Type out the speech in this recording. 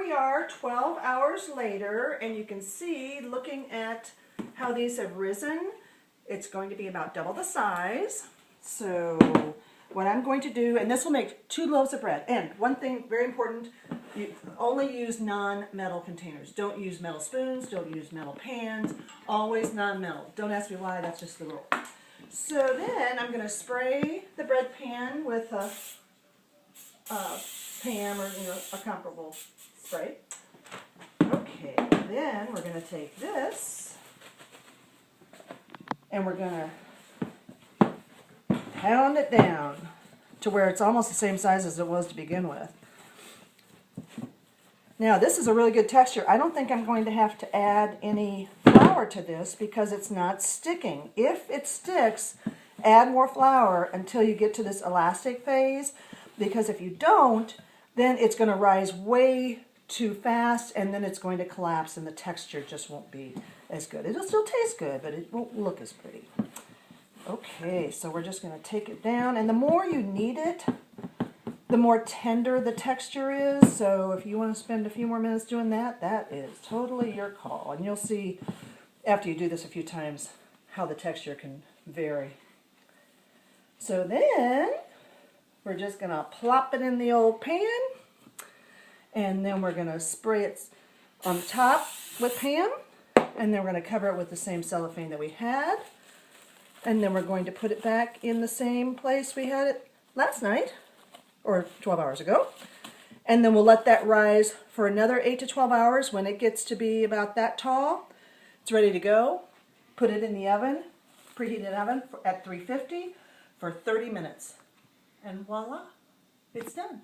we are 12 hours later, and you can see, looking at how these have risen, it's going to be about double the size. So what I'm going to do, and this will make 2 loaves of bread. And one thing very important, you only use non-metal containers. Don't use metal spoons, don't use metal pans, always non-metal. Don't ask me why, that's just the rule. So then I'm going to spray the bread pan with a Pam or a comparable spray. Okay, then we're going to take this and we're going to pound it down to where it's almost the same size as it was to begin with. Now this is a really good texture. I don't think I'm going to have to add any flour to this because it's not sticking. If it sticks, add more flour until you get to this elastic phase, because if you don't, then it's going to rise way too fast and then it's going to collapse and the texture just won't be as good. It'll still taste good, but it won't look as pretty. Okay, so we're just going to take it down, and the more you knead it, the more tender the texture is. So if you want to spend a few more minutes doing that, that is totally your call. And you'll see after you do this a few times how the texture can vary. So then we're just going to plop it in the old pan, and then we're going to spray it on top with Pam, and then we're going to cover it with the same cellophane that we had, and then we're going to put it back in the same place we had it last night, or 12 hours ago, and then we'll let that rise for another 8 to 12 hours. When it gets to be about that tall, it's ready to go. Put it in the oven, preheated oven at 350 for 30 minutes. And voila, it's done.